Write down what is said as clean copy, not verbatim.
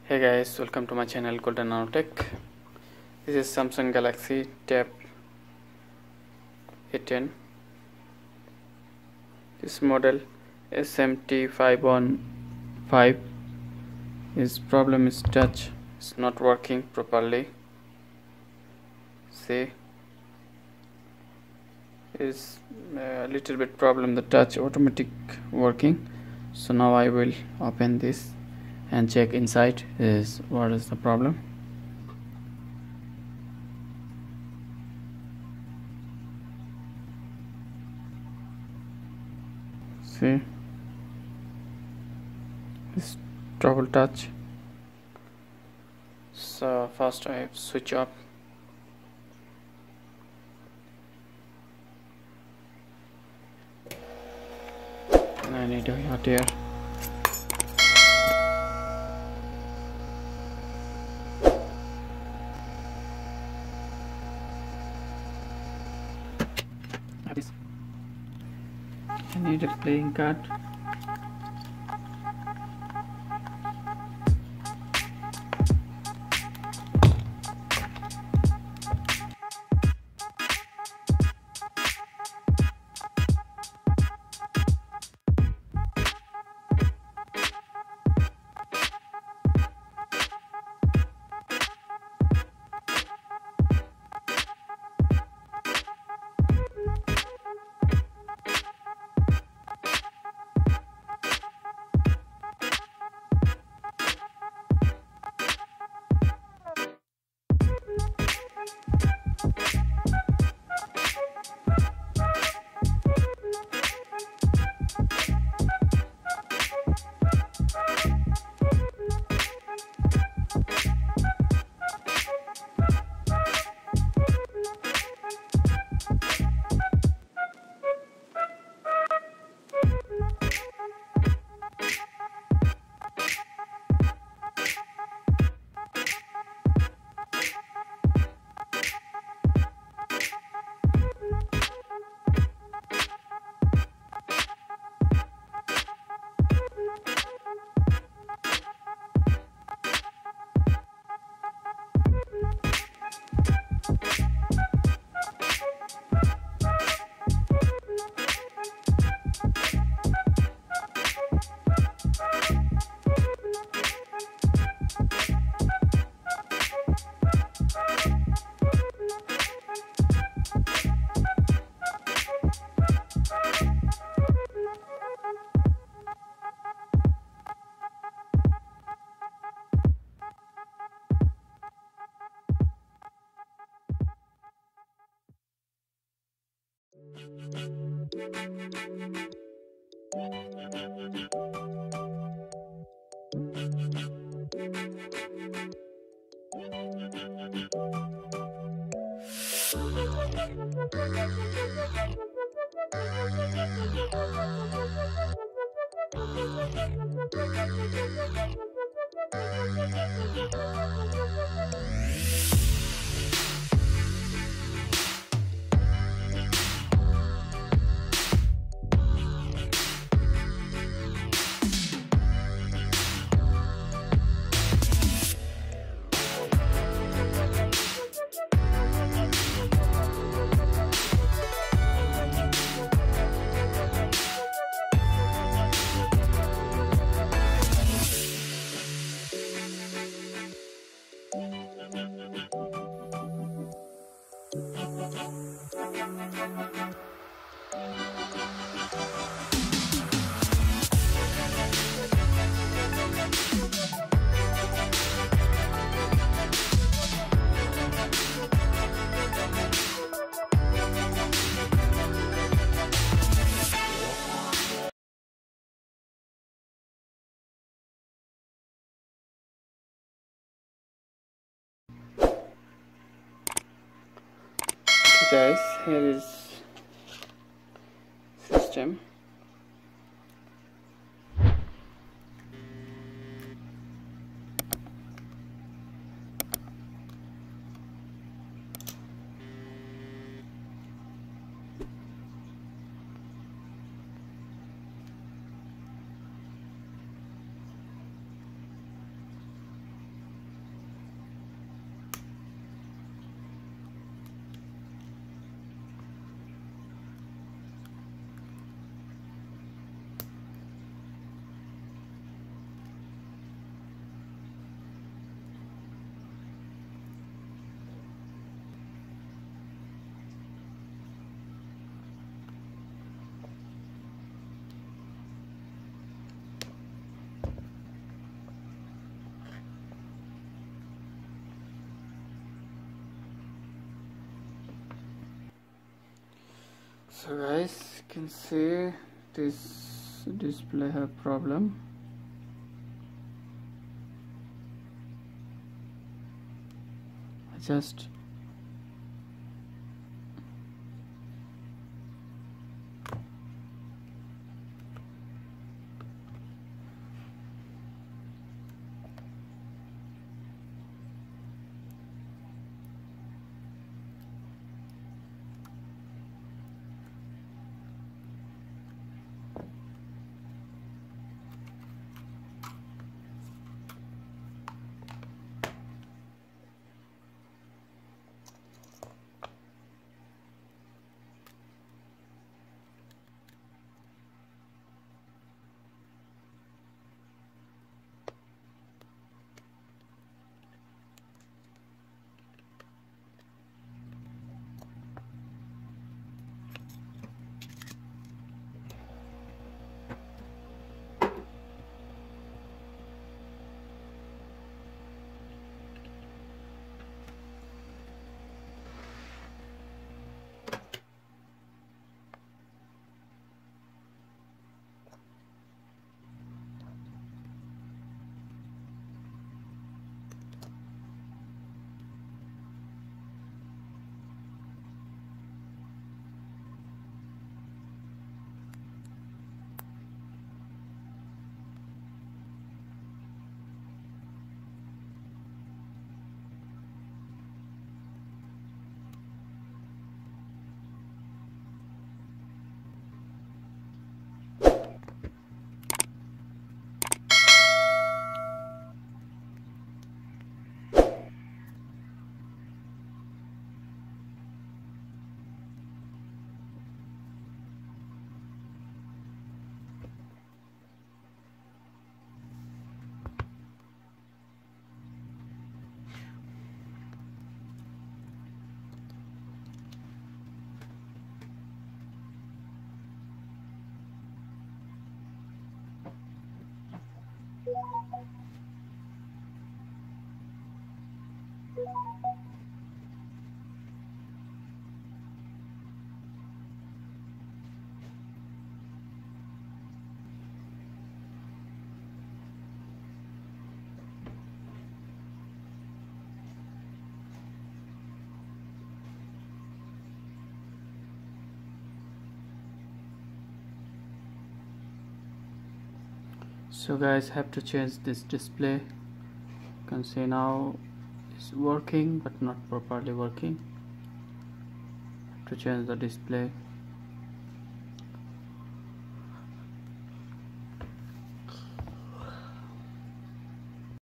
Hey guys, welcome to my channel Golden Nanotech. This is Samsung Galaxy Tab A10. This model SMT515. Its problem is touch. It's not working properly. See, is a little bit problem. The touch automatic working. So now I will open this and check inside is what is the problem. See, this double touch. So first I have switch off. And I need a hot air. I need a playing card. Guys, here is system. So guys, you can see this display have problem. I just so guys, have to change this display. You can see now it's working but not properly working. Have to change the display.